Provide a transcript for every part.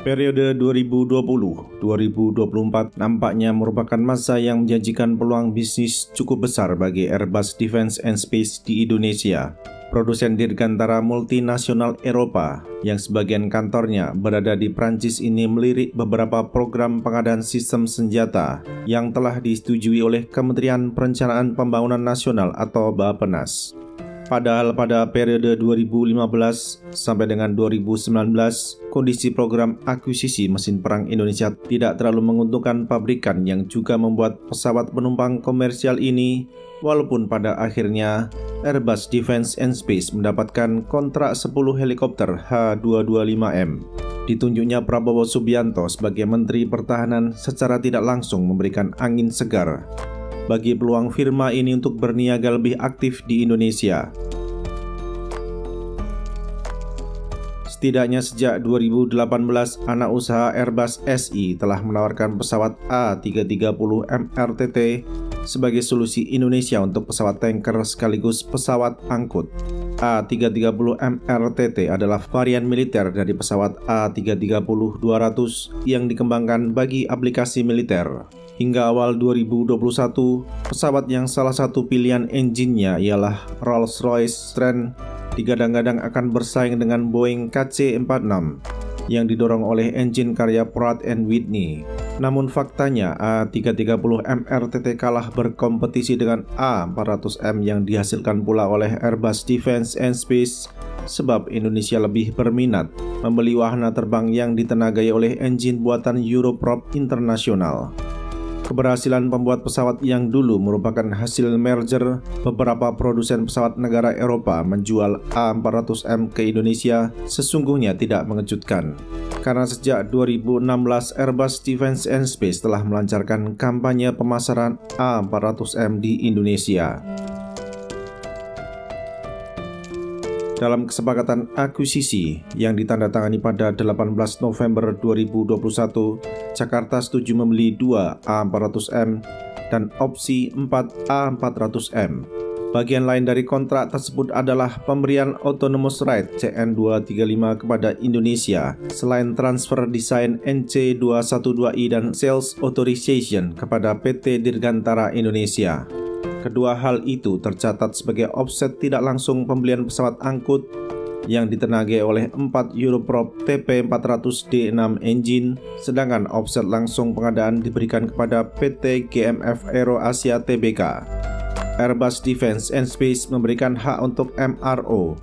Periode 2020-2024 nampaknya merupakan masa yang menjanjikan peluang bisnis cukup besar bagi Airbus Defence and Space di Indonesia. Produsen dirgantara multinasional Eropa yang sebagian kantornya berada di Prancis ini melirik beberapa program pengadaan sistem senjata yang telah disetujui oleh Kementerian Perencanaan Pembangunan Nasional atau Bappenas. Padahal pada periode 2015 sampai dengan 2019, kondisi program akuisisi mesin perang Indonesia tidak terlalu menguntungkan pabrikan yang juga membuat pesawat penumpang komersial ini, walaupun pada akhirnya Airbus Defence and Space mendapatkan kontrak 10 helikopter H225M. Ditunjuknya Prabowo Subianto sebagai Menteri Pertahanan secara tidak langsung memberikan angin segar bagi peluang firma ini untuk berniaga lebih aktif di Indonesia. Setidaknya sejak 2018, anak usaha Airbus SI telah menawarkan pesawat A330 MRTT sebagai solusi Indonesia untuk pesawat tanker sekaligus pesawat angkut. A330 MRTT adalah varian militer dari pesawat A330-200 yang dikembangkan bagi aplikasi militer. Hingga awal 2021, pesawat yang salah satu pilihan engine-nya ialah Rolls-Royce Trent digadang-gadang akan bersaing dengan Boeing KC-46 yang didorong oleh engine karya Pratt & Whitney. Namun faktanya A330 MRTT kalah berkompetisi dengan A400M yang dihasilkan pula oleh Airbus Defence and Space sebab Indonesia lebih berminat membeli wahana terbang yang ditenagai oleh engine buatan Europrop Internasional. Keberhasilan pembuat pesawat yang dulu merupakan hasil merger beberapa produsen pesawat negara Eropa menjual A400M ke Indonesia sesungguhnya tidak mengejutkan. Karena sejak 2016 Airbus Defence and Space telah melancarkan kampanye pemasaran A400M di Indonesia. Dalam kesepakatan akuisisi yang ditandatangani pada 18 November 2021, Jakarta setuju membeli 2 A400M dan opsi 4 A400M. Bagian lain dari kontrak tersebut adalah pemberian Autonomous Right CN235 kepada Indonesia, selain transfer desain NC212I dan Sales Authorization kepada PT Dirgantara Indonesia. Kedua hal itu tercatat sebagai offset tidak langsung pembelian pesawat angkut yang ditenagai oleh 4 Europrop TP400D6 engine, sedangkan offset langsung pengadaan diberikan kepada PT GMF Aero Asia Tbk. Airbus Defence and Space memberikan hak untuk MRO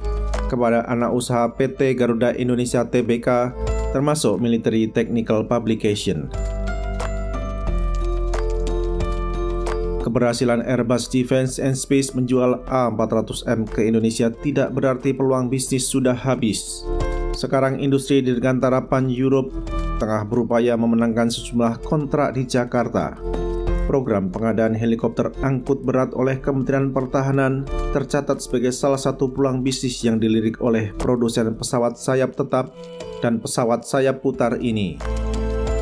kepada anak usaha PT Garuda Indonesia Tbk, termasuk Military Technical Publication. Keberhasilan Airbus Defence and Space menjual A400M ke Indonesia tidak berarti peluang bisnis sudah habis. Sekarang industri dirgantara Pan-Europe tengah berupaya memenangkan sejumlah kontrak di Jakarta. Program pengadaan helikopter angkut berat oleh Kementerian Pertahanan tercatat sebagai salah satu peluang bisnis yang dilirik oleh produsen pesawat sayap tetap dan pesawat sayap putar ini.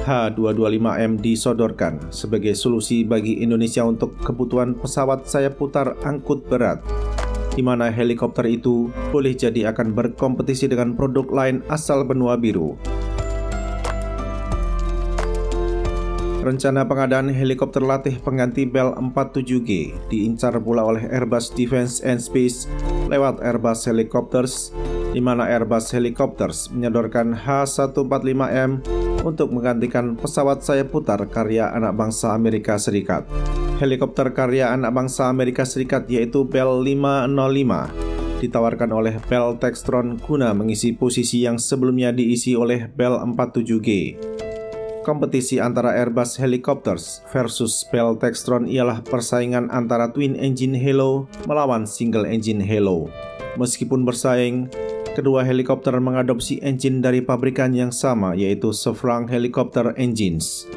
H225M disodorkan sebagai solusi bagi Indonesia untuk kebutuhan pesawat sayap putar angkut berat, di mana helikopter itu boleh jadi akan berkompetisi dengan produk lain asal benua biru. Rencana pengadaan helikopter latih pengganti Bell 47G diincar pula oleh Airbus Defence and Space lewat Airbus Helicopters, di mana Airbus Helicopters menyodorkan H145M untuk menggantikan pesawat sayap putar karya anak bangsa Amerika Serikat. Helikopter karya anak bangsa Amerika Serikat yaitu Bell 505 ditawarkan oleh Bell Textron guna mengisi posisi yang sebelumnya diisi oleh Bell 47G. Kompetisi antara Airbus Helicopters versus Bell Textron ialah persaingan antara twin engine Halo melawan single engine Halo. Meskipun bersaing, kedua helikopter mengadopsi engine dari pabrikan yang sama yaitu Safran Helicopter Engines.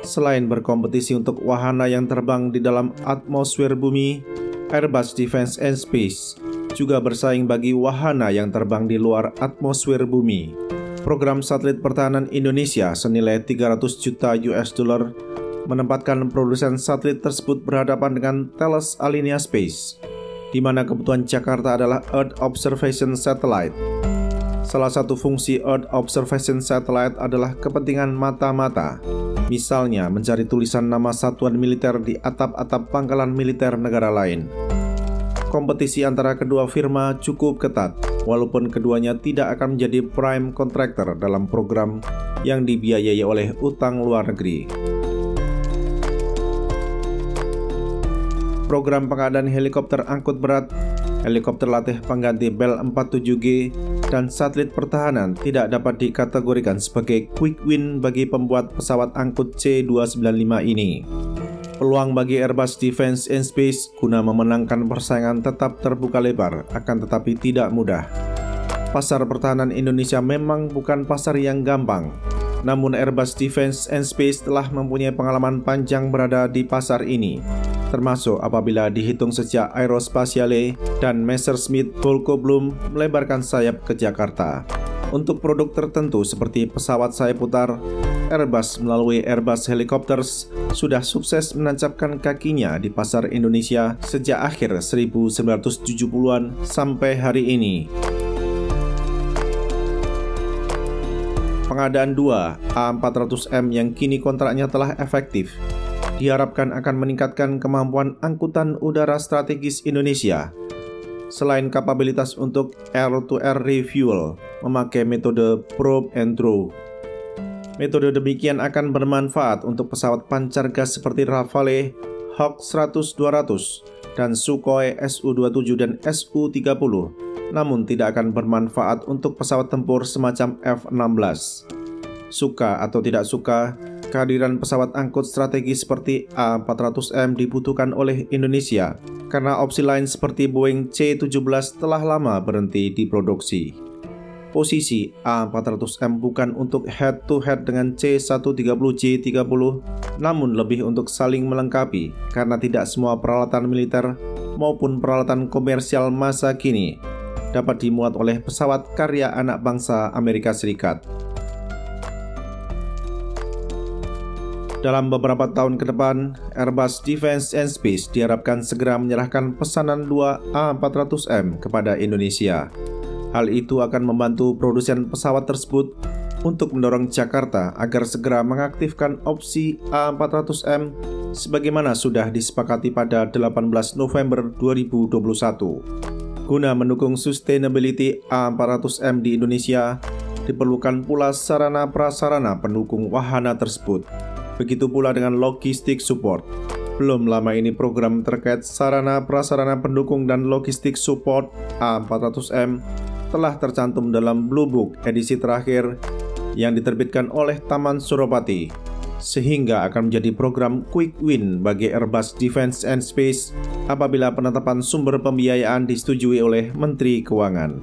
Selain berkompetisi untuk wahana yang terbang di dalam atmosfer bumi, Airbus Defence and Space juga bersaing bagi wahana yang terbang di luar atmosfer bumi. Program satelit pertahanan Indonesia senilai 300 juta US dollar menempatkan produsen satelit tersebut berhadapan dengan Thales Alenia Space, di mana kebutuhan Jakarta adalah Earth Observation Satellite. Salah satu fungsi Earth Observation Satellite adalah kepentingan mata-mata. Misalnya, mencari tulisan nama satuan militer di atap-atap pangkalan militer negara lain. Kompetisi antara kedua firma cukup ketat, walaupun keduanya tidak akan menjadi prime contractor dalam program yang dibiayai oleh utang luar negeri. Program pengadaan helikopter angkut berat, helikopter latih pengganti Bell 47G, dan satelit pertahanan tidak dapat dikategorikan sebagai quick win bagi pembuat pesawat angkut C-295 ini. Peluang bagi Airbus Defence and Space guna memenangkan persaingan tetap terbuka lebar, akan tetapi tidak mudah. Pasar pertahanan Indonesia memang bukan pasar yang gampang, namun Airbus Defence and Space telah mempunyai pengalaman panjang berada di pasar ini, termasuk apabila dihitung sejak Aerospatiale dan Messerschmitt Volkobloom melebarkan sayap ke Jakarta. Untuk produk tertentu seperti pesawat sayap putar, Airbus melalui Airbus Helicopters sudah sukses menancapkan kakinya di pasar Indonesia sejak akhir 1970-an sampai hari ini. Pengadaan 2 A400M yang kini kontraknya telah efektif diharapkan akan meningkatkan kemampuan angkutan udara strategis Indonesia. Selain kapabilitas untuk air-to-air refuel, memakai metode probe and throw. Metode demikian akan bermanfaat untuk pesawat pancar gas seperti Rafale, Hawk 100-200, dan Sukhoi Su-27 dan Su-30, namun tidak akan bermanfaat untuk pesawat tempur semacam F-16. Suka atau tidak suka, kehadiran pesawat angkut strategis seperti A400M dibutuhkan oleh Indonesia karena opsi lain seperti Boeing C-17 telah lama berhenti diproduksi. Posisi A400M bukan untuk head-to-head dengan C-130J-30, namun lebih untuk saling melengkapi karena tidak semua peralatan militer maupun peralatan komersial masa kini dapat dimuat oleh pesawat karya anak bangsa Amerika Serikat. Dalam beberapa tahun ke depan, Airbus Defence and Space diharapkan segera menyerahkan pesanan 2 A400M kepada Indonesia. Hal itu akan membantu produsen pesawat tersebut untuk mendorong Jakarta agar segera mengaktifkan opsi A400M sebagaimana sudah disepakati pada 18 November 2021. Guna mendukung sustainability A400M di Indonesia, diperlukan pula sarana-prasarana pendukung wahana tersebut. Begitu pula dengan logistik support. Belum lama ini program terkait sarana-prasarana pendukung dan logistik support A400M telah tercantum dalam Blue Book edisi terakhir yang diterbitkan oleh Taman Suropati, sehingga akan menjadi program quick win bagi Airbus Defence and Space apabila penetapan sumber pembiayaan disetujui oleh Menteri Keuangan.